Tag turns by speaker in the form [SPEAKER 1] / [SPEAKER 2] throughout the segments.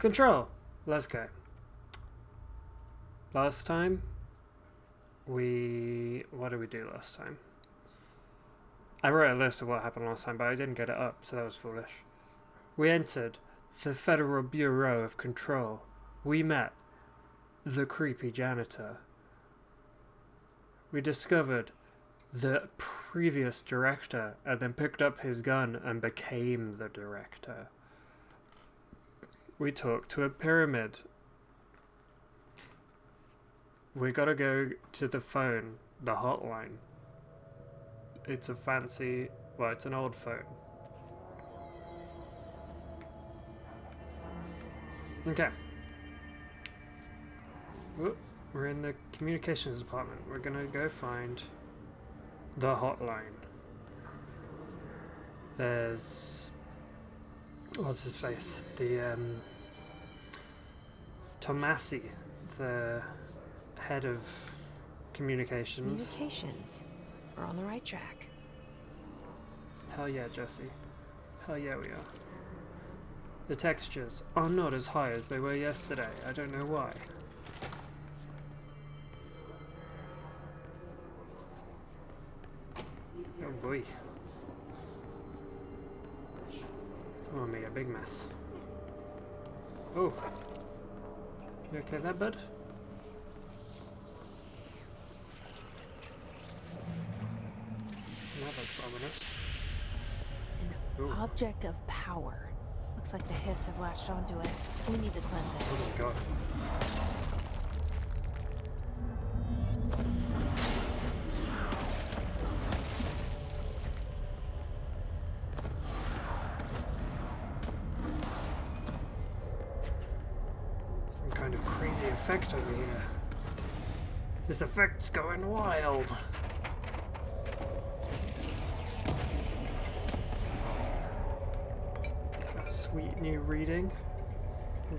[SPEAKER 1] Control! Let's go. Last time, what did we do last time? I wrote a list of what happened last time, but I didn't get it up, so that was foolish. We entered the Federal Bureau of Control. We met the creepy janitor. We discovered the previous director and then picked up his gun and became the director. We talked to a pyramid. We gotta go to the phone, the hotline. It's a fancy, well, it's an old phone. Okay. Whoop, we're in the communications department. We're gonna go find the hotline. There's, what's his face? The Tomasi, the head of communications.
[SPEAKER 2] Communications. We're on the right track.
[SPEAKER 1] Hell yeah, Jesse. Hell yeah, we are. The textures are not as high as they were yesterday. I don't know why. Oh boy. Someone made a big mess. Oh. You okay there, bud? That looks ominous.
[SPEAKER 2] An
[SPEAKER 1] Ooh.
[SPEAKER 2] object of power. Looks like the Hiss have latched onto it. We need to cleanse it.
[SPEAKER 1] Oh my god. Some kind of crazy effect over here. This effect's going wild. Got a sweet new reading.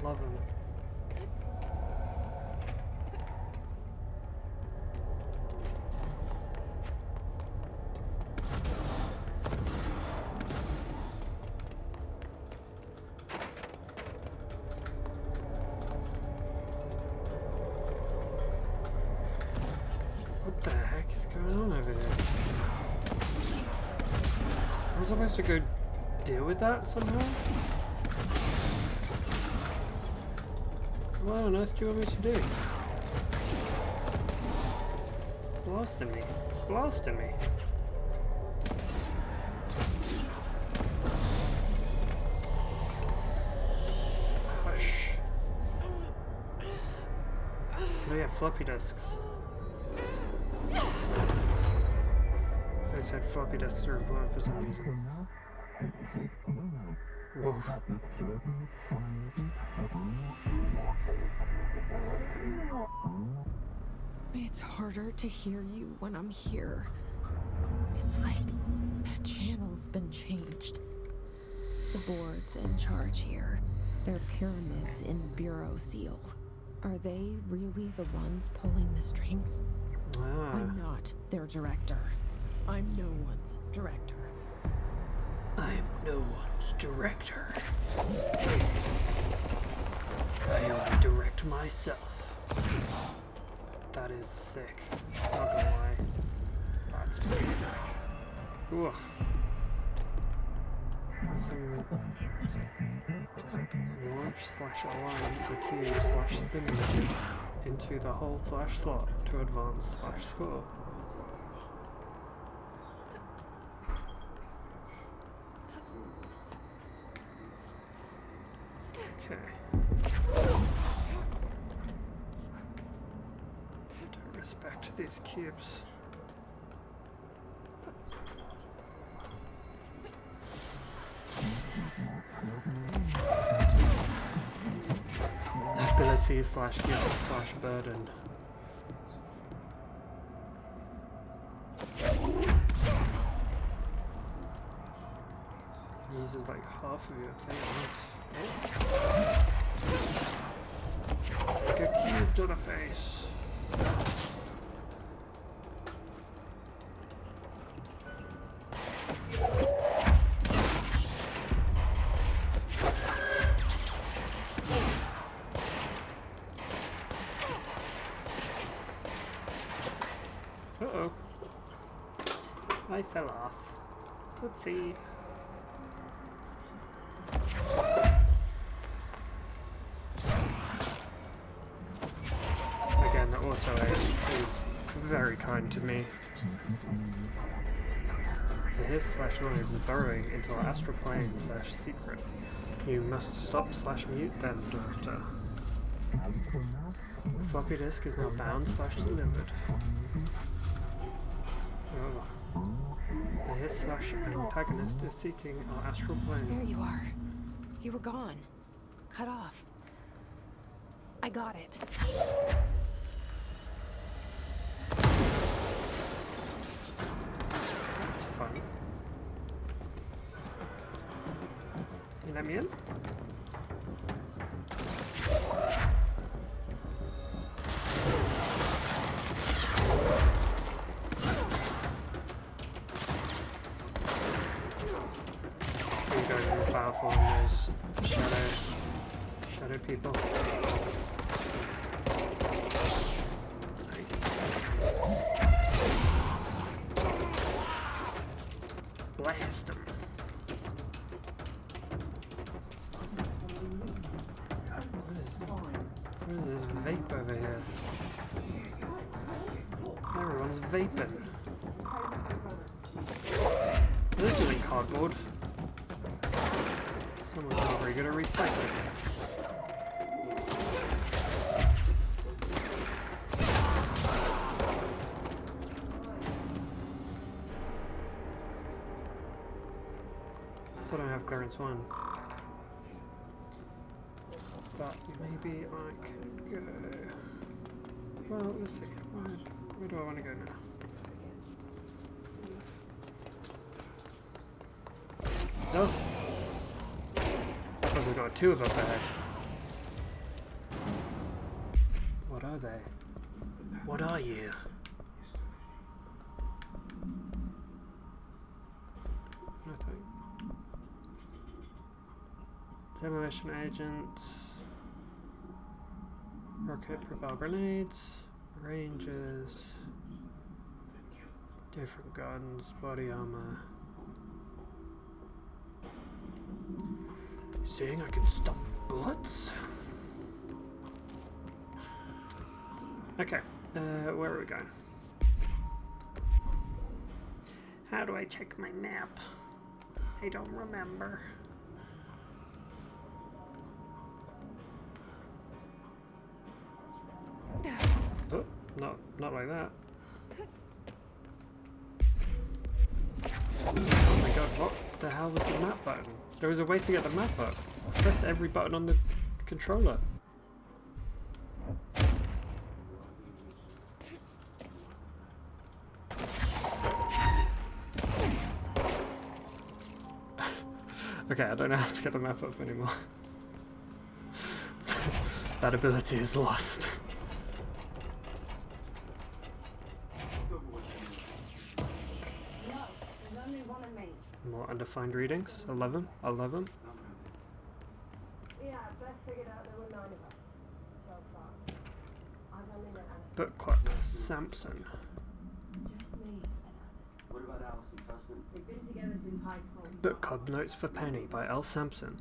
[SPEAKER 1] Love him. What the heck is going on over here? I was supposed to go deal with that somehow? What on earth do you want me to do? It's blasting me. It's blasting me. Hush. Oh yeah, floppy disks. I said floppy disks are important for some reason. Whoa.
[SPEAKER 2] It's harder to hear you when I'm here. It's like the channel's been changed. The board's in charge here. They're pyramids in Bureau Seal. Are they really the ones pulling the strings?
[SPEAKER 1] Ah.
[SPEAKER 2] I'm not their director. I'm no one's director.
[SPEAKER 1] I'm no one's director. I only direct myself. That is sick. Not gonna lie. That's pretty sick. Ooh. Some launch/align the cube/spin into the hole/slot to advance/score. Okay. I respect these cubes. Ability/gift/burden. Uses like half of your thing. Take a cube to the face. I fell off. Oopsie. Again, the auto aid is very kind to me. The hiss/noise is burrowing into our astral plane/secret. You must stop/mute them, Doctor. The floppy disk is now bound/delivered. Oh. The hiss/antagonist is seeking our astral plane.
[SPEAKER 2] There you are. You were gone. Cut off. I got it.
[SPEAKER 1] That's fun. You let me in? You guys are more powerful than those shadow people. Nice. Blast them. What is this vape over here? Everyone's vaping. This isn't cardboard. Someone's not very good at recycling. Still don't have clearance 1. But maybe I could go... Well, let's see. Where do I want to go now? No! Oh, we've got 2 above the head. What are they? What are you? Nothing. Demolition agent. Rocket propel grenades. Ranges. Different guns. Body armor. Seeing I can stop bullets? Okay, where are we going? How do I check my map? I don't remember. Oh, not like that. Oh my god, what the hell was the map button? There was a way to get the map up. I pressed every button on the controller. Okay, I don't know how to get the map up anymore. That ability is lost. More undefined readings. 11. 11.
[SPEAKER 3] Yeah, Beth figured out there were 9 of us so far. I've only met Alice.
[SPEAKER 1] Book club. Samson.
[SPEAKER 3] Just me and Alice.
[SPEAKER 4] What about Alison's husband?
[SPEAKER 3] We've been together since high school.
[SPEAKER 1] Book club Notes for Penny by L. Sampson.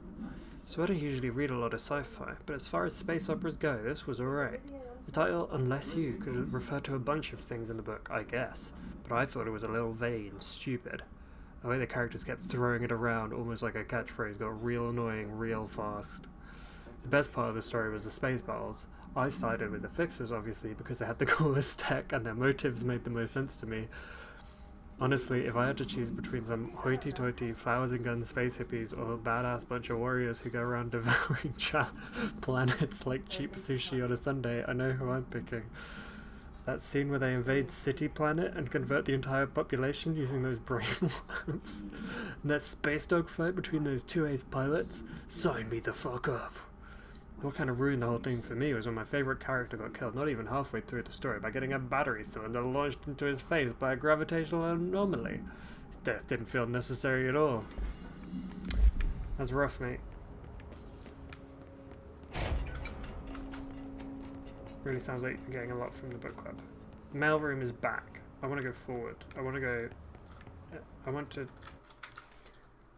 [SPEAKER 1] So I don't usually read a lot of sci-fi, but as far as space operas go, this was alright. The title, Unless You, could refer to a bunch of things in the book, I guess, but I thought it was a little vague and stupid. The way the characters kept throwing it around, almost like a catchphrase, got real annoying real fast. The best part of the story was the space battles. I sided with the Fixers, obviously, because they had the coolest tech and their motives made the most sense to me. Honestly, if I had to choose between some hoity-toity, flowers and guns space hippies or a badass bunch of warriors who go around devouring planets like cheap sushi on a Sunday, I know who I'm picking. That scene where they invade City Planet and convert the entire population using those brain worms. And that space dog fight between those 2 ace pilots? Sign me the fuck up. What kind of ruined the whole thing for me was when my favourite character got killed not even halfway through the story by getting a battery cylinder launched into his face by a gravitational anomaly. His death didn't feel necessary at all. That's rough, mate. Really sounds like you're getting a lot from the book club. Mailroom is back. I want to go forward. I want to go I want to...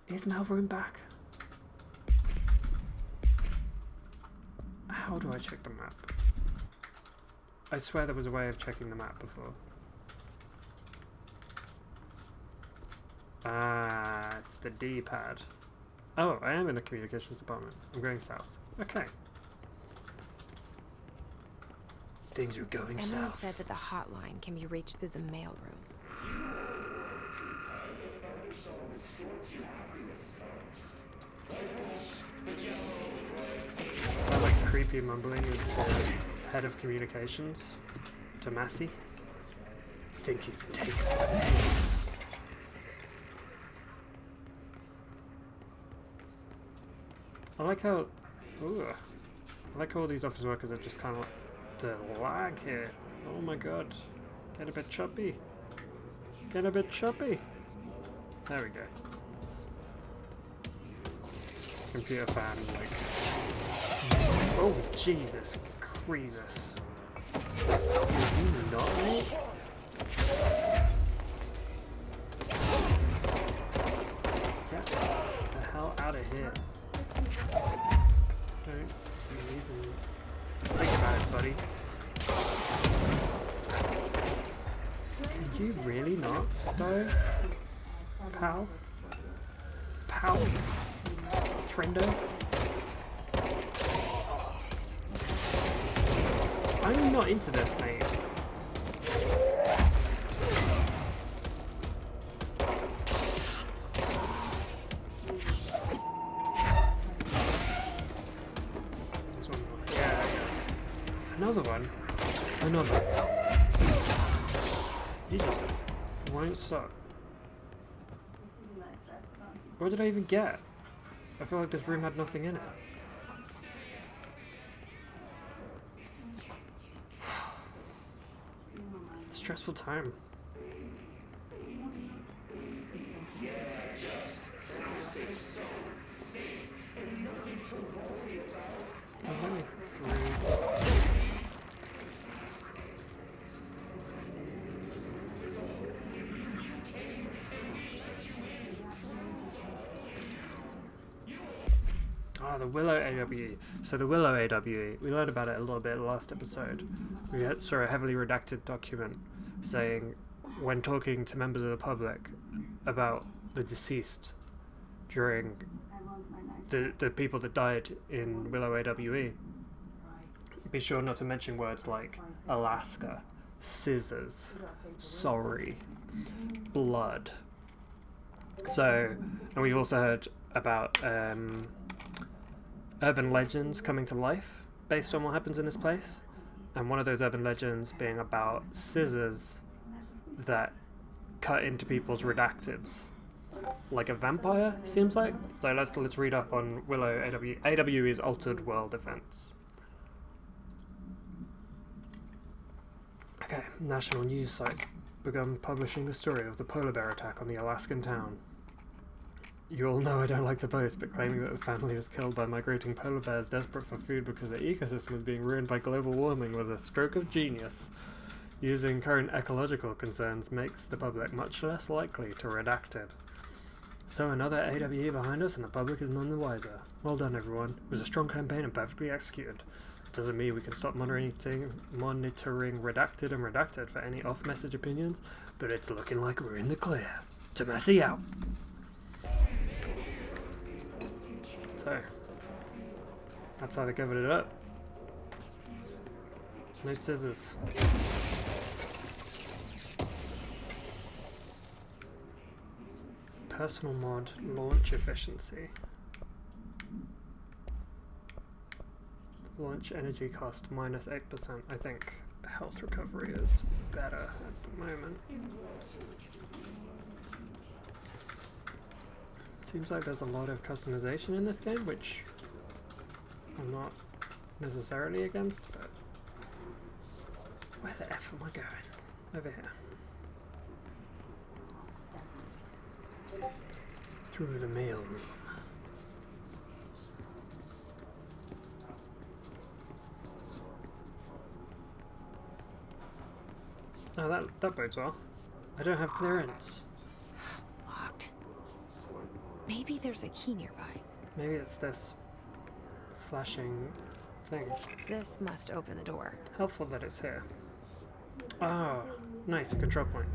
[SPEAKER 1] Is Malvern back? How do I check the map? I swear there was a way of checking the map before. Ah, it's the D-pad. Oh, I am in the communications department. I'm going south. Okay. Things are going
[SPEAKER 5] Emily
[SPEAKER 1] south.
[SPEAKER 5] said that the hotline can be reached through the mailroom.
[SPEAKER 1] That like creepy mumbling is the head of communications to Massey. I think he's been taken by the police. I like how, I like how all these office workers are just kind of like, the lag here. Oh my god. Get a bit choppy. Get a bit choppy. There we go. Computer fan, like... Oh, Jesus. Creasus. You not, mate? Get the hell out of here. Don't even think about it, buddy. Can you really not, though? Pal? Pal? Friendo? I'm not into this, mate. This one. Yeah. Another one. Another. You just won't stop. What did I even get? I feel like this room had nothing in it. Stressful time. Oh, let me through. Ah, the Willow AWE. So the Willow AWE, we learned about it a little bit last episode. We saw a heavily redacted document saying, when talking to members of the public about the deceased during the people that died in Willow AWE, be sure not to mention words like Alaska, scissors, sorry, blood. So, and we've also heard about urban legends coming to life based on what happens in this place, and one of those urban legends being about scissors that cut into people's redacteds like a vampire, seems like. So let's read up on Willow AWE. AWE is Altered World Events. Okay, national news sites begun publishing the story of the polar bear attack on the Alaskan town. You all know I don't like to boast, but claiming that the family was killed by migrating polar bears desperate for food because their ecosystem was being ruined by global warming was a stroke of genius. Using current ecological concerns makes the public much less likely to redact it. So another AWE behind us and the public is none the wiser. Well done, everyone. It was a strong campaign and perfectly executed. It doesn't mean we can stop monitoring redacted and redacted for any off-message opinions, but it's looking like we're in the clear. Tomasi out. So, that's how they covered it up. No scissors. Personal mod launch efficiency. Launch energy cost minus 8%. I think health recovery is better at the moment. Seems like there's a lot of customization in this game, which I'm not necessarily against, but where the F am I going? Over here. Through the mail room. Oh, that bodes well. I don't have clearance.
[SPEAKER 5] Maybe there's a key nearby.
[SPEAKER 1] Maybe it's this flashing thing.
[SPEAKER 5] This must open the door.
[SPEAKER 1] Helpful that it's here. Oh, nice, a control point.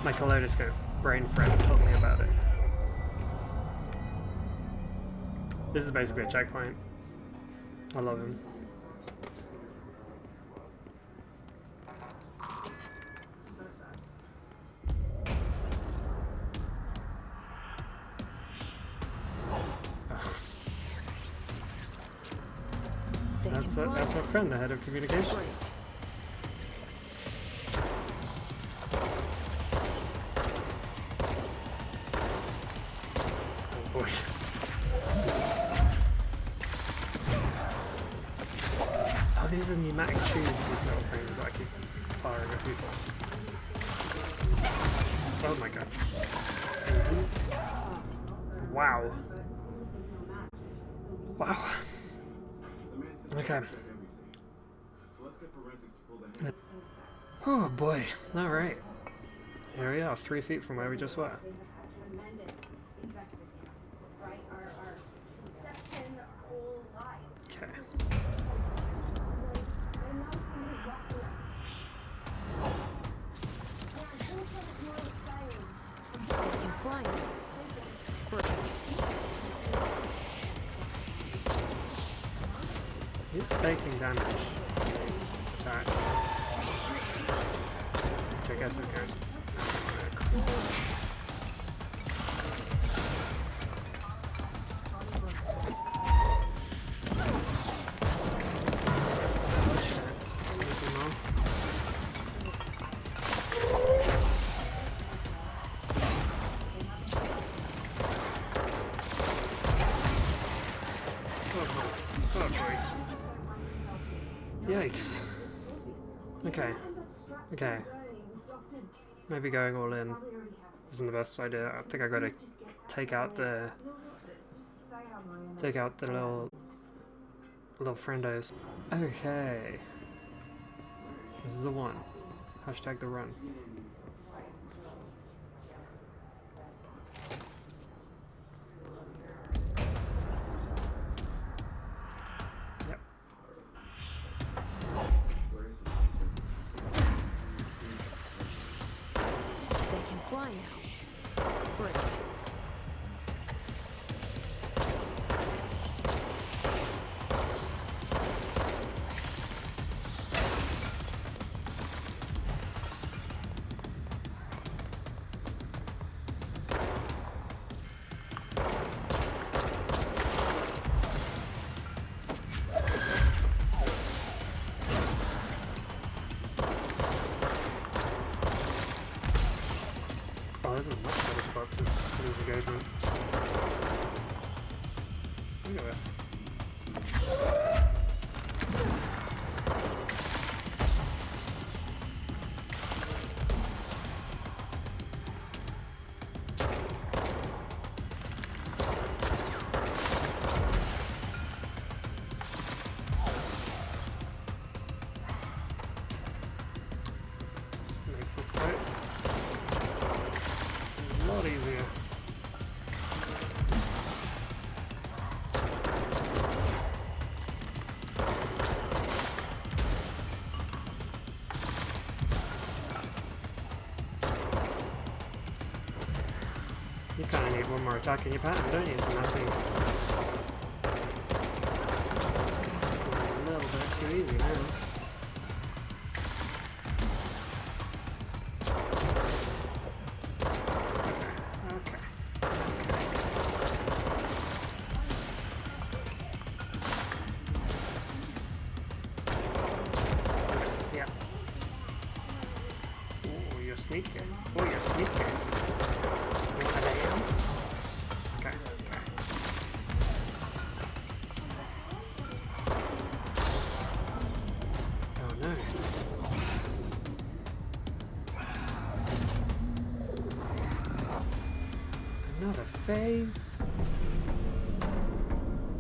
[SPEAKER 1] My kaleidoscope brain friend told me about it. This is basically a checkpoint. I love him. That's our friend, the head of communications.
[SPEAKER 5] Great.
[SPEAKER 1] Oh boy. Oh, these are pneumatic tubes, these little things that I keep firing at people. Oh my god. Wow. Wow. Okay. Oh boy. Alright. Here we are, 3 feet from where we just were. Okay.
[SPEAKER 5] They can fly now. Great.
[SPEAKER 1] He's taking damage. Alright. I guess we can. Yikes. Okay. Okay. Maybe going all in isn't the best idea. I think I gotta take out the little friendos. Okay. This is the one. Hashtag the run. Yep.
[SPEAKER 5] They can fly now. Great.
[SPEAKER 1] Oh, this is a much better spot to lose engagement. Look at this. This makes this fight a lot easier. You kind of need one more attack in your pattern, don't you? To not seem a little bit too easy now. Yeah. Oh, you're sneaky. Oh, you're sneaky. You want a dance? Okay, okay. Oh no. Another phase?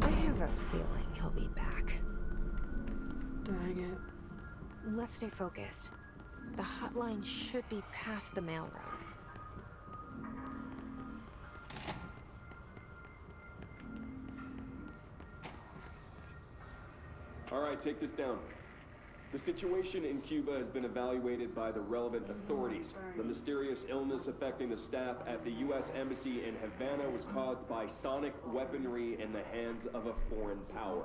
[SPEAKER 5] I have a feeling he'll be back.
[SPEAKER 1] Dang it.
[SPEAKER 5] Let's stay focused. The hotline should be past the mail room.
[SPEAKER 6] All right, take this down. The situation in Cuba has been evaluated by the relevant authorities. The mysterious illness affecting the staff at the U.S. Embassy in Havana was caused by sonic weaponry in the hands of a foreign power.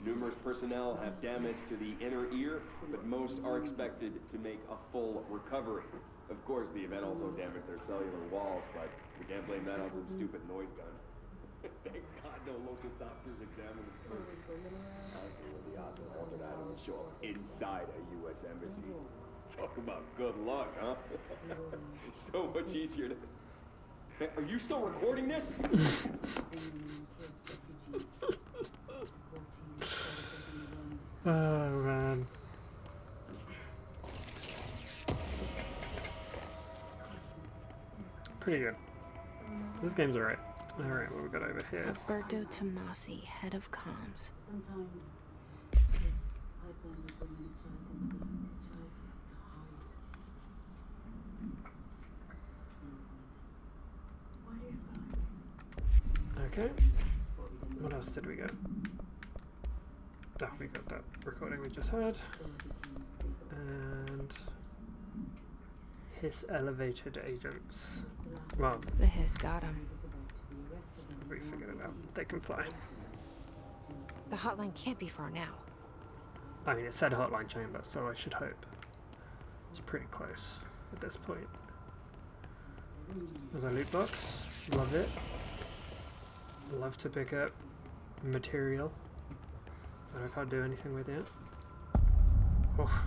[SPEAKER 6] Numerous personnel have damage to the inner ear, but most are expected to make a full recovery. Of course, the event also damaged their cellular walls, but we can't blame that on some stupid noise gun. Thank God no local doctors examined it first. Honestly, with the odds that Walter Adam will show up inside a U.S. embassy. Talk about good luck, huh? So much easier to... Hey, are you still recording this?
[SPEAKER 1] Oh man. Pretty good. This game's alright. Alright, what we got over here?
[SPEAKER 2] Alberto Tomasi, head of comms.
[SPEAKER 1] Okay. What else did we get? Oh, we got that recording we just had. And his elevated agents. Well,
[SPEAKER 2] The Hiss got him.
[SPEAKER 1] we figured it out. They can fly.
[SPEAKER 2] The hotline can't be far now.
[SPEAKER 1] I mean, it said hotline chamber, so I should hope. It's pretty close at this point. Another loot box. Love it. Love to pick up material that I can't do anything with yet. Oh.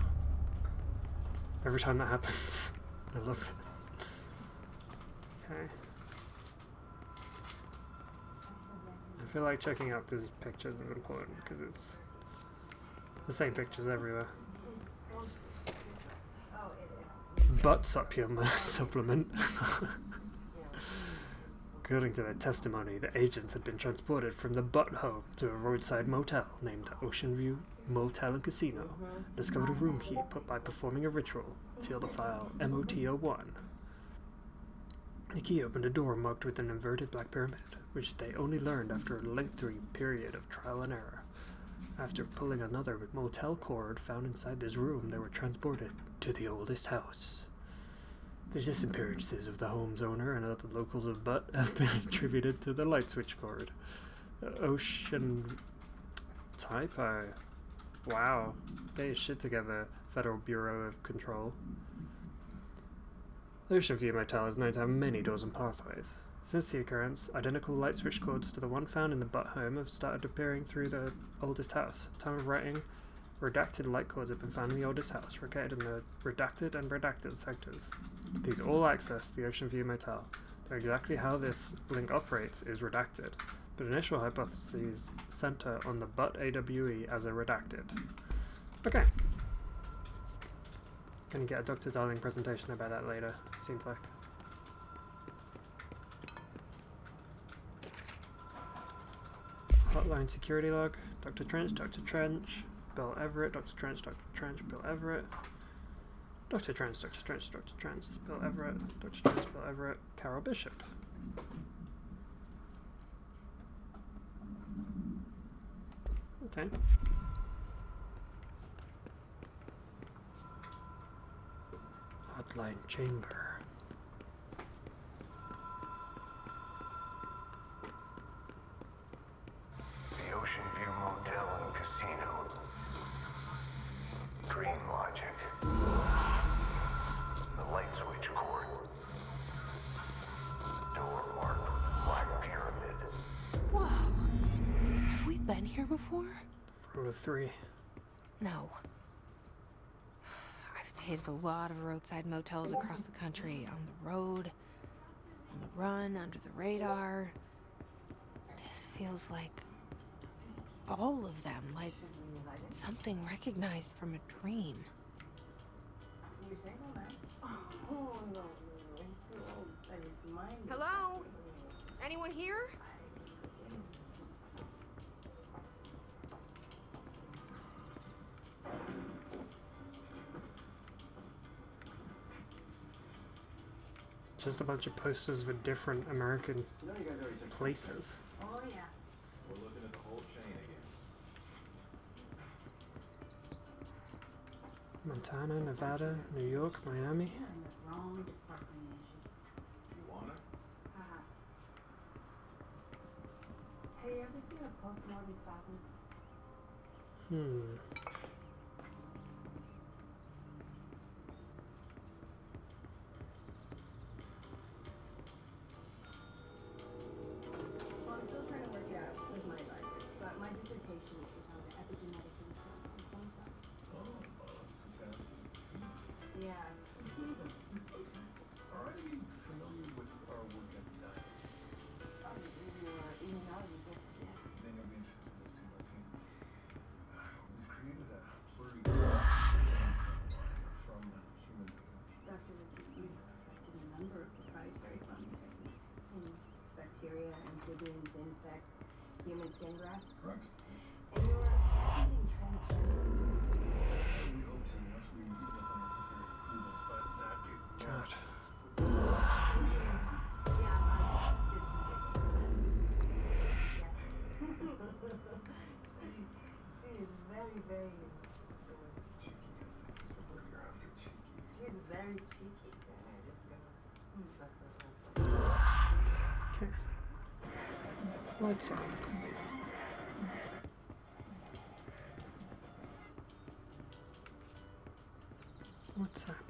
[SPEAKER 1] Every time that happens, I love it. Okay. I feel like checking out these pictures is important because it's the same pictures everywhere. Butt supplement. According to their testimony, the agents had been transported from the Butt home to a roadside motel named Ocean View Motel and Casino. Discovered a room key put by performing a ritual. Seal the file MOT01. The key opened a door marked with an inverted black pyramid, which they only learned after a lengthy period of trial and error. After pulling another motel cord found inside this room, they were transported to the oldest house. The disappearances of the home's owner and other locals of Butt have been attributed to the light switch cord. Ocean typo. Wow. Get your shit together, Federal Bureau of Control. The Ocean View Motel is known to have many doors and pathways. Since the occurrence, identical light switch cords to the one found in the Butt home have started appearing through the oldest house. Time of writing, redacted light cords have been found in the oldest house, located in the redacted and redacted sectors. These all access the Ocean View Motel. Though exactly how this link operates is redacted, but initial hypotheses center on the Butt AWE as a redacted. Okay. Gonna get a Dr. Darling presentation about that later, seems like. Hotline security log. Dr. Trench, Bill Everett, Dr. Trench, Bill Everett. Dr. Trench, Bill Everett, Dr. Trench, Bill Everett, Carol Bishop. Okay. Hotline chamber.
[SPEAKER 7] The Ocean View Motel and Casino. Dream logic. The light switch cord. Door marked Black Pyramid.
[SPEAKER 2] Whoa. Have we been here before?
[SPEAKER 1] Rule of 3.
[SPEAKER 2] No. I've stayed at a lot of roadside motels across the country. On the road, on the run, under the radar. This feels like all of them, like something recognized from a dream. Hello? Anyone here?
[SPEAKER 1] Just a bunch of posters with different American places.
[SPEAKER 8] Oh, yeah.
[SPEAKER 9] We're looking at the whole chain again.
[SPEAKER 1] Montana, Nevada, New York, Miami.
[SPEAKER 3] Hey, you ever seen a postmortem spasm? Well, I'm still trying to work it out with my advisors, but my dissertation is on the epigenetic influence on corn cells. Yeah.
[SPEAKER 7] Are you familiar with our work at the diner?
[SPEAKER 3] Your immunology book, yes.
[SPEAKER 7] Then you'll be interested in this too, I think. We've created a pluripotent from human immunity.
[SPEAKER 3] Dr. Ricky, you've perfected a number of proprietary cloning techniques in bacteria, amphibians, insects, human skin grafts.
[SPEAKER 7] Correct.
[SPEAKER 3] And you're patenting transgenic
[SPEAKER 7] We hope to once we get the necessary approvals, but in that case,
[SPEAKER 1] God.
[SPEAKER 3] Yeah, I did some digging for that. She is very, very,
[SPEAKER 7] cheeky, I think, is the word you're after, cheeky.
[SPEAKER 3] she's very cheeky. And I discovered. That's it.
[SPEAKER 1] Okay. What's up? What's happening?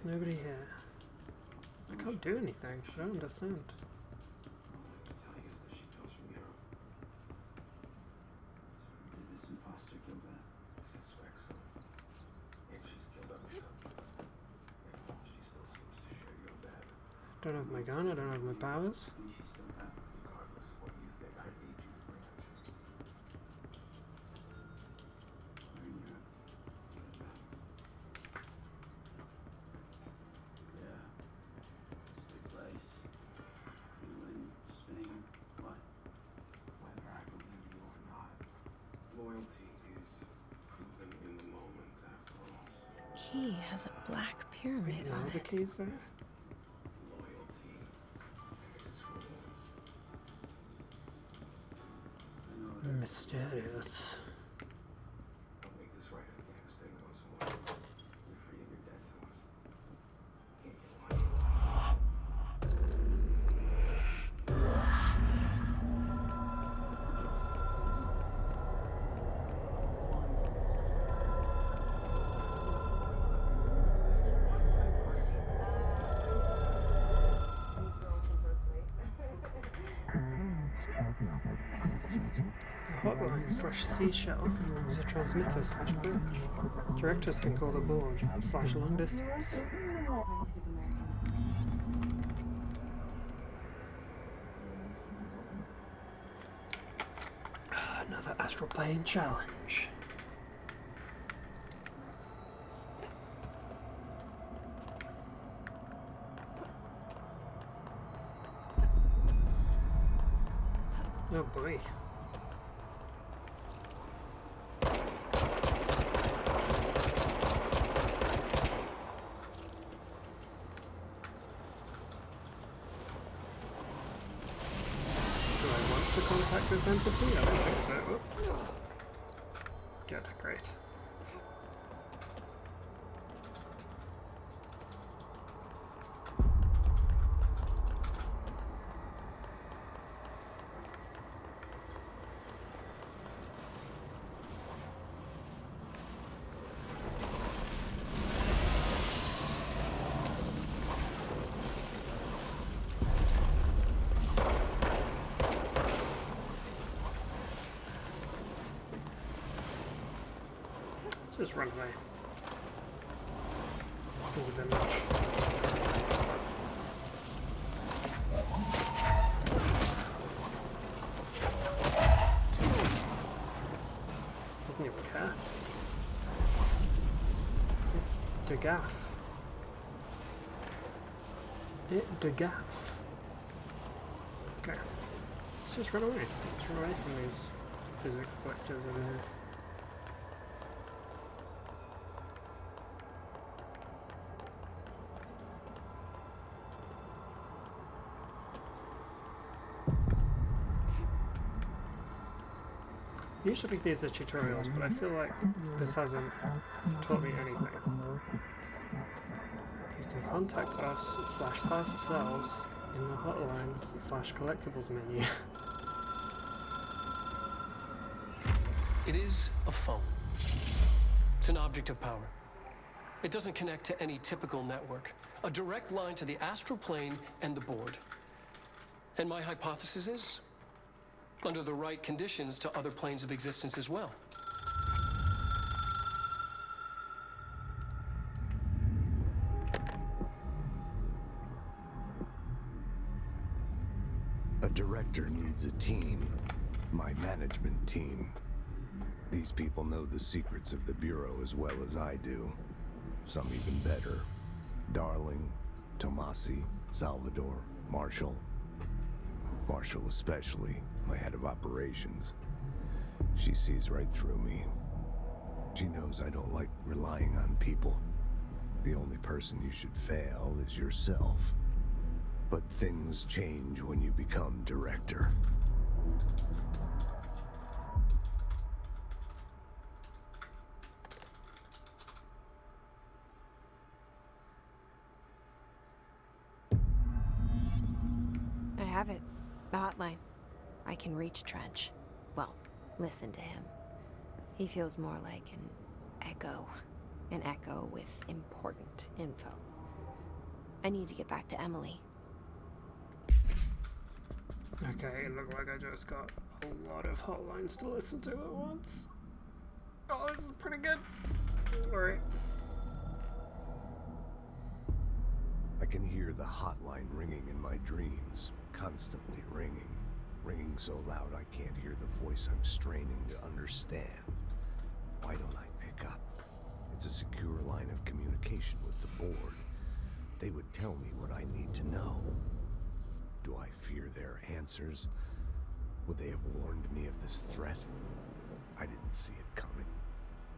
[SPEAKER 1] There's nobody here. I can't do anything. I don't understand.
[SPEAKER 4] All I can tell you is that she comes from Europe. So did this imposter kill Beth?
[SPEAKER 7] I suspect so. And she's killed other subjects. And she still seems to share your bed.
[SPEAKER 1] Don't have my gun. I don't have my powers.
[SPEAKER 4] And she still Beth.
[SPEAKER 7] Regardless of what you think, I need you to bring her to me.
[SPEAKER 4] We're in Europe. Is that Beth? Yeah. It's a big place. England, Spain, what?
[SPEAKER 7] Whether I believe you or not, loyalty is proven in the moment after all.
[SPEAKER 2] Key has a black
[SPEAKER 1] Wait,
[SPEAKER 2] pyramid
[SPEAKER 1] no
[SPEAKER 2] on
[SPEAKER 1] other
[SPEAKER 2] it.
[SPEAKER 1] keys there?
[SPEAKER 7] Loyalty has its rules.
[SPEAKER 4] I know that.
[SPEAKER 1] Mysterious.
[SPEAKER 7] I'll make this right. Afghanistan goes away. You're free of your debt to us. Can't get one.
[SPEAKER 3] Any girls in Berkeley?
[SPEAKER 1] The hotline / seashell is a transmitter / bridge. Directors can call the board / long distance.
[SPEAKER 3] Scientific American.
[SPEAKER 1] Another astral plane challenge. Oh boy. Do I want to contact this entity? I don't think so. Oh. Good, great. Just run away. There's a bit much. Doesn't even care. De gaff. It de gaff. Okay. Let's just run away. Let's run away from these physics collectors over here. Usually these are tutorials, but I feel like this hasn't taught me anything. You can contact us / past selves in the hotlines / collectibles menu.
[SPEAKER 8] It is a phone. It's an object of power. It doesn't connect to any typical network. A direct line to the astral plane and the board. And my hypothesis is, under the right conditions, to other planes of existence as well.
[SPEAKER 7] A director needs a team. My management team. These people know the secrets of the Bureau as well as I do. Some even better. Darling, Tomasi, Salvador, Marshall. Marshall especially, my head of operations. She sees right through me. She knows I don't like relying on people. The only person you should fail is yourself. But things change when you become director.
[SPEAKER 2] I have it. The hotline. I can reach Trench. Well, listen to him. He feels more like an echo. An echo with important info. I need to get back to Emily.
[SPEAKER 1] Okay, it looked like I just got a lot of hotlines to listen to at once. Oh, this is pretty good. Alright.
[SPEAKER 7] I can hear the hotline ringing in my dreams, constantly ringing. Ringing so loud I can't hear the voice I'm straining to understand. Why don't I pick up? It's a secure line of communication with the board. They would tell me what I need to know. Do I fear their answers? Would they have warned me of this threat? I didn't see it coming.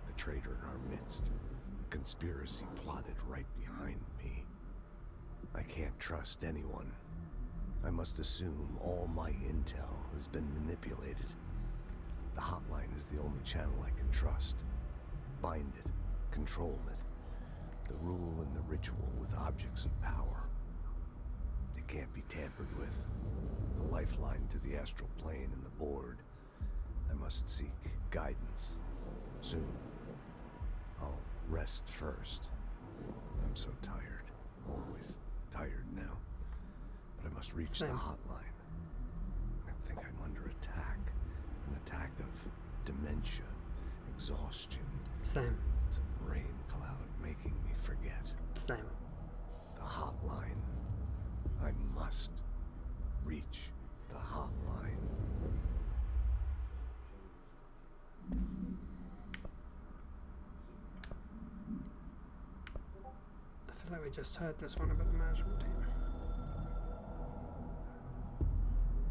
[SPEAKER 7] The traitor in our midst. A conspiracy plotted right behind me. I can't trust anyone. I must assume all my intel has been manipulated. The hotline is the only channel I can trust. Bind it, control it. The rule and the ritual with objects of power. It can't be tampered with. The lifeline to the astral plane and the board. I must seek guidance. Soon. I'll rest first. I'm so tired. Always tired now. But I must reach
[SPEAKER 1] Same.
[SPEAKER 7] the hotline. I think I'm under attack. An attack of dementia, exhaustion.
[SPEAKER 1] Same.
[SPEAKER 7] It's a rain cloud making me forget.
[SPEAKER 1] Same.
[SPEAKER 7] The hotline. I must reach the hotline.
[SPEAKER 1] I feel like we just heard this one about the management team.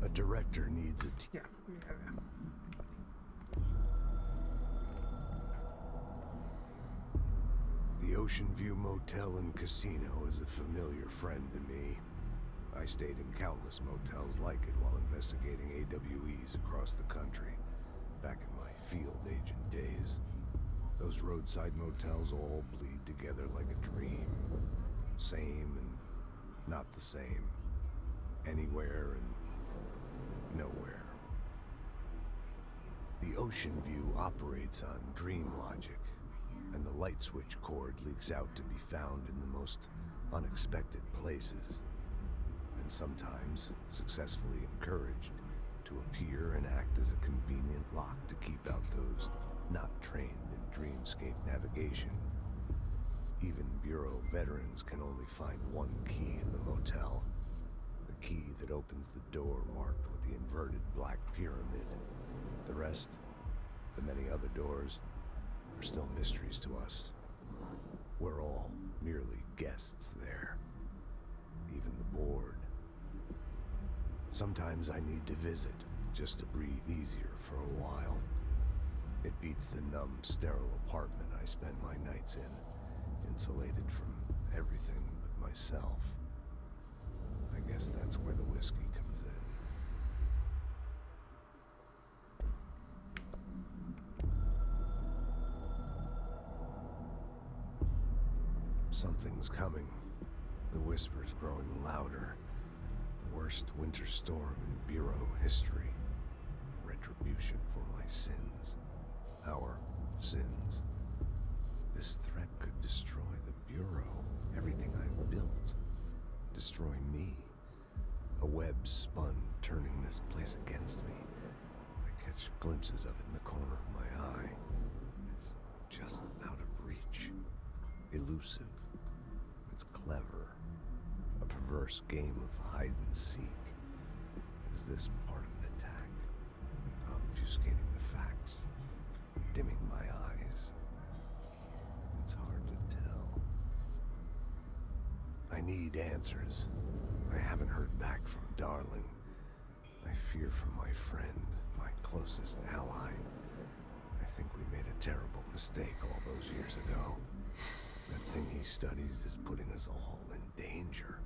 [SPEAKER 7] A director needs a team.
[SPEAKER 1] Yeah, we go there.
[SPEAKER 7] The Ocean View Motel and Casino is a familiar friend to me. I stayed in countless motels like it while investigating AWEs across the country, back in my field agent days. Those roadside motels all bleed together like a dream. Same and not the same. Anywhere and nowhere. The Ocean View operates on dream logic, and the light switch cord leaks out to be found in the most unexpected places, and sometimes successfully encouraged to appear and act as a convenient lock to keep out those not trained in dreamscape navigation. Even Bureau veterans can only find one key in the motel. The key that opens the door marked with the inverted black pyramid. The rest, the many other doors, are still mysteries to us. We're all merely guests there. Even the board. Sometimes I need to visit, just to breathe easier for a while. It beats the numb, sterile apartment I spend my nights in, insulated from everything but myself. I guess that's where the whiskey comes in. Something's coming. The whispers growing louder. The worst winter storm in Bureau history. Retribution for my sins. Our sins. This threat could destroy the Bureau. Everything I've built. Destroy me. A web spun, turning this place against me. I catch glimpses of it in the corner of my eye. It's just out of reach. Elusive. It's clever. A perverse game of hide and seek. Is this part of an attack? Obfuscating the facts. Dimming my eyes. It's hard to tell. I need answers. I haven't heard back from Darling. I fear for my friend, my closest ally. I think we made a terrible mistake all those years ago. That thing he studies is putting us all in danger.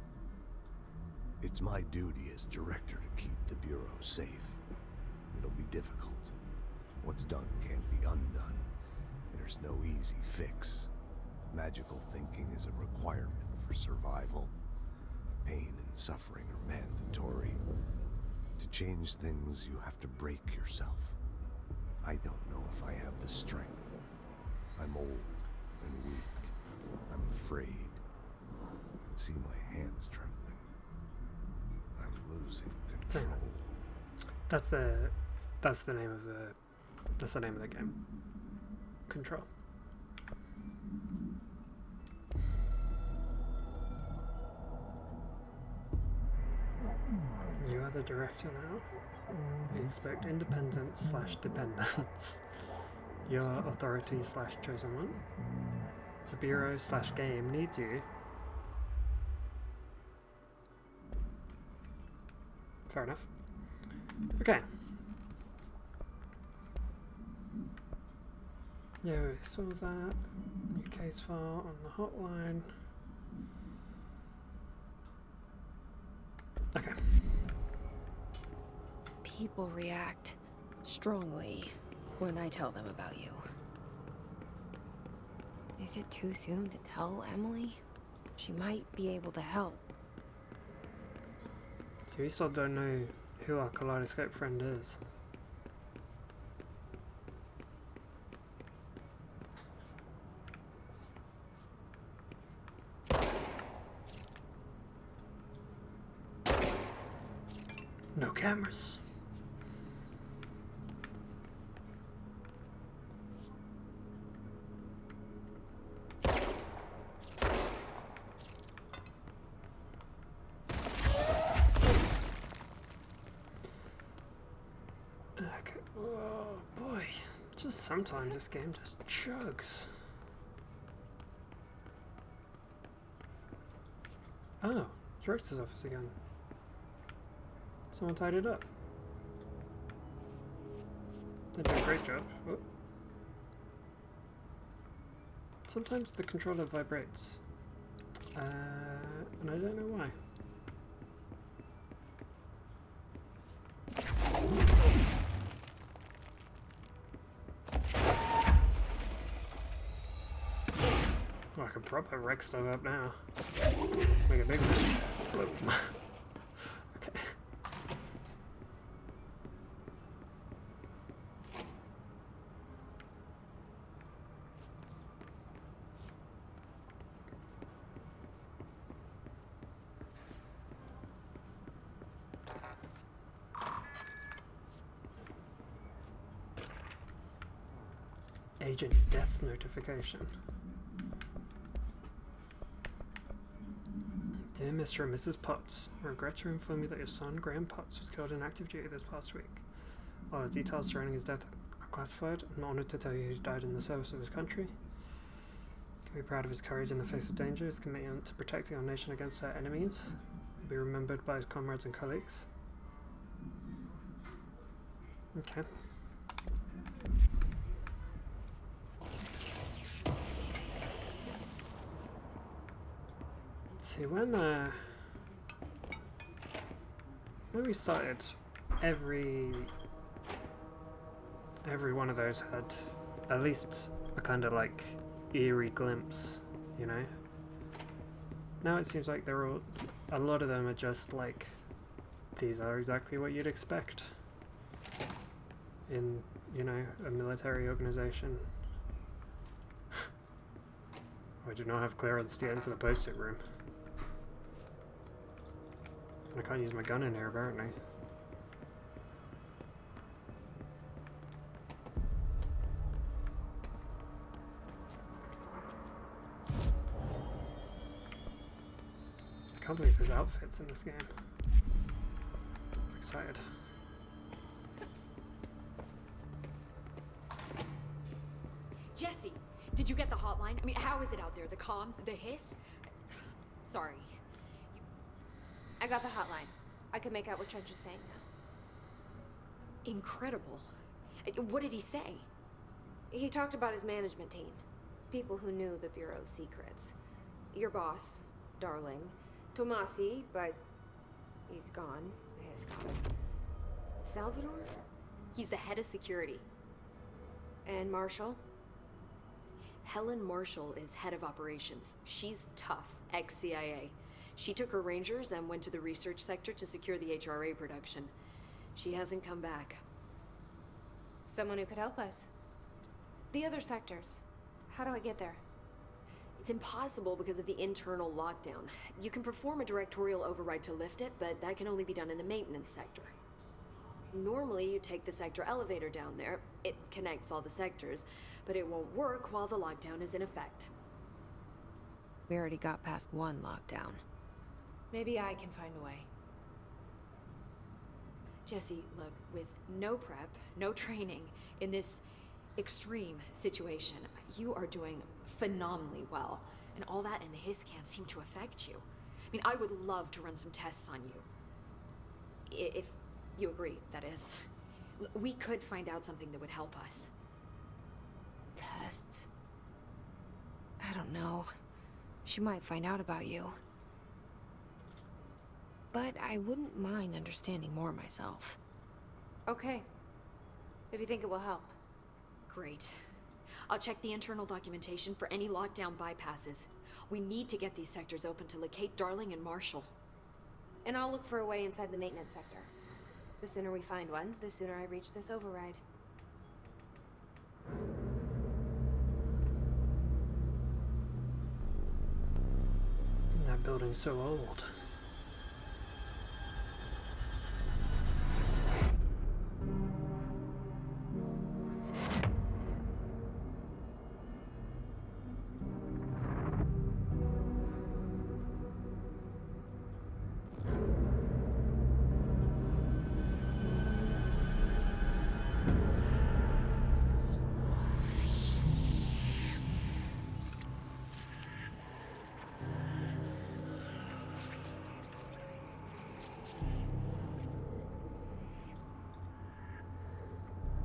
[SPEAKER 7] It's my duty as director to keep the Bureau safe. It'll be difficult. What's done can't be undone. There's no easy fix. Magical thinking is a requirement for survival. Pain and suffering are mandatory. To change things, you have to break yourself. I don't know if I have the strength. I'm old and weak. I'm afraid. I can see my hands trembling. I'm losing control.
[SPEAKER 1] That's the name of the game. Control. You are the director now. We expect independence/dependence. Your authority/chosen one. The Bureau/game needs you. Fair enough. Okay. Yeah, we saw that. New case file on the hotline. Okay.
[SPEAKER 2] People react strongly when I tell them about you. Is it too soon to tell Emily? She might be able to help.
[SPEAKER 1] So we still don't know who our kaleidoscope friend is. No cameras. Okay. Oh boy. Just sometimes this game just chugs. Oh, director's office again. Someone tied it up. They did a great job. Whoop. Sometimes the controller vibrates. And I don't know why. Oh, I can proper wreck stuff up now. Let's make a big mess. Okay. Agent death notification. Dear Mr. and Mrs. Potts, I regret to inform you that your son, Graham Potts, was killed in active duty this past week. While the details surrounding his death are classified, I'm honoured to tell you he died in the service of his country. You can be proud of his courage in the face of danger, his commitment to protecting our nation against our enemies. He'll be remembered by his comrades and colleagues. Okay. See, when we started, every one of those had at least a kind of like eerie glimpse, you know, Now it seems like they're all, a lot of them are just like, these are exactly what you'd expect in, you know, a military organization. I do not have clearance to get into the post-it room. I can't use my gun in here apparently. I can't believe there's outfits in this game. I'm excited.
[SPEAKER 9] Jesse, did you get the hotline? I mean, how is it out there? The comms? The hiss? Sorry.
[SPEAKER 5] I got the hotline. I can make out what Trench is saying now.
[SPEAKER 9] Incredible. What did he say?
[SPEAKER 5] He talked about his management team. People who knew the Bureau's secrets. Your boss, Darling. Tomasi, but he's gone. His gone. Salvador?
[SPEAKER 9] He's the head of security.
[SPEAKER 5] And Marshall?
[SPEAKER 9] Helen Marshall is head of operations. She's tough, ex-CIA. She took her Rangers and went to the research sector to secure the HRA production. She hasn't come back.
[SPEAKER 5] Someone who could help us. The other sectors. How do I get there?
[SPEAKER 9] It's impossible because of the internal lockdown. You can perform a directorial override to lift it, but that can only be done in the maintenance sector. Normally, you take the sector elevator down there. It connects all the sectors, but it won't work while the lockdown is in effect.
[SPEAKER 2] We already got past one lockdown.
[SPEAKER 5] Maybe I can find a way.
[SPEAKER 9] Jesse, look, with no prep, no training, in this extreme situation, you are doing phenomenally well. And all that and the hiss can't seem to affect you. I mean, I would love to run some tests on you. If you agree, that is. We could find out something that would help us.
[SPEAKER 2] Tests? I don't know. She might find out about you. But I wouldn't mind understanding more myself.
[SPEAKER 5] Okay. If you think it will help.
[SPEAKER 9] Great. I'll check the internal documentation for any lockdown bypasses. We need to get these sectors open to locate Darling and Marshall.
[SPEAKER 5] And I'll look for a way inside the maintenance sector. The sooner we find one, the sooner I reach this override.
[SPEAKER 1] That building's so old.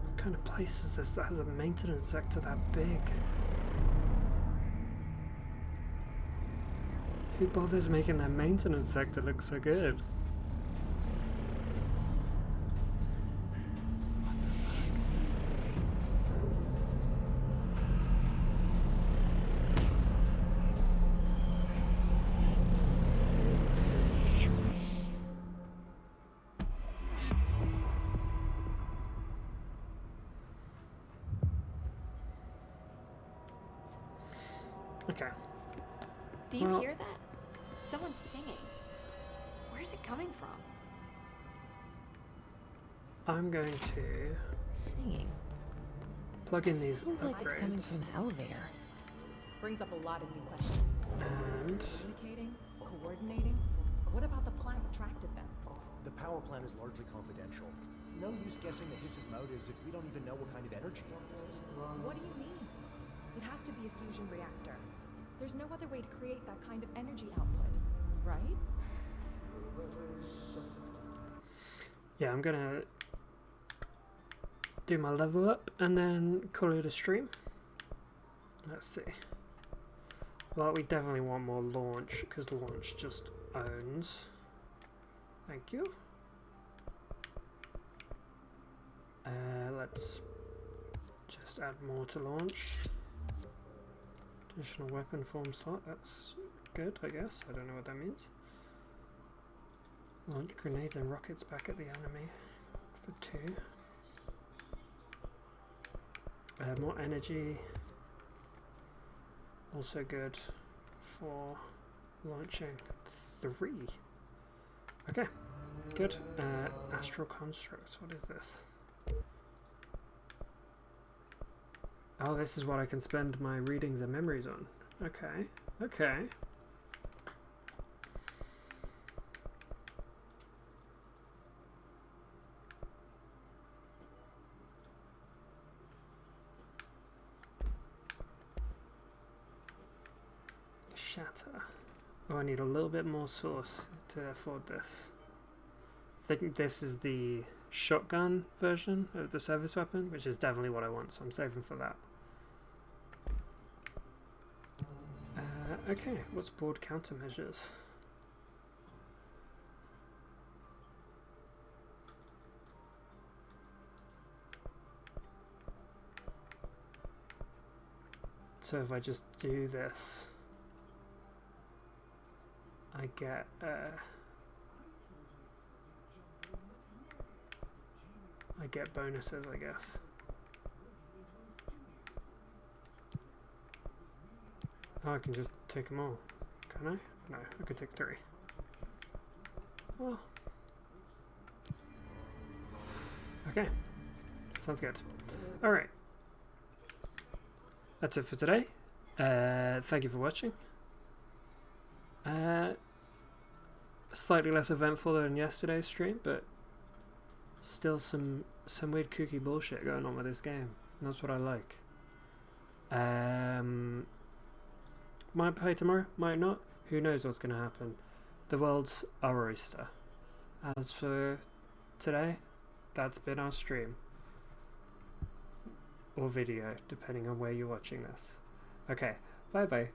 [SPEAKER 1] What kind of place is this that has a maintenance sector that big? Who bothers making their maintenance sector look so good? What the fuck? Okay.
[SPEAKER 9] Do you
[SPEAKER 1] Well-
[SPEAKER 9] hear that? Someone's singing. Where's it coming from?
[SPEAKER 1] I'm going to
[SPEAKER 2] Singing.
[SPEAKER 1] plug in these
[SPEAKER 2] Seems like it's coming
[SPEAKER 1] upgrades
[SPEAKER 2] from the elevator.
[SPEAKER 10] Brings up a lot of new questions.
[SPEAKER 1] and
[SPEAKER 10] Communicating, coordinating. What about the plan that attracted them?
[SPEAKER 11] The power plant is largely confidential. No use guessing the Hiss's motives if we don't even know what kind of energy it uses.
[SPEAKER 10] What do you mean? It has to be a fusion reactor. There's no other way to create that kind of energy output, right?
[SPEAKER 1] yeah, I'm gonna do my level up and then call it a stream. Let's see. Well, we definitely want more launch because launch just owns. Thank you. Let's just add more to launch. Additional weapon form slot, that's good, I guess. I don't know what that means. Launch grenades and rockets back at the enemy for 2. More energy. Also good for launching 3. Okay, good. Astral constructs. What is this? Oh, this is what I can spend my readings and memories on. Okay, okay. Shatter. Oh, I need a little bit more source to afford this. I think this is the shotgun version of the service weapon, which is definitely what I want, so I'm saving for that. Okay, what's board countermeasures? So if I just do this, I get bonuses, I guess. Oh, I can just take them all. Can I? No, I could take 3. Well. Okay. Sounds good. Alright. That's it for today. Thank you for watching. Slightly less eventful than yesterday's stream, but still some weird kooky bullshit going on with this game. And that's what I like. Might play tomorrow, might not. Who knows what's going to happen. The world's our oyster. As for today, that's been our stream. Or video, depending on where you're watching this. Okay, bye bye.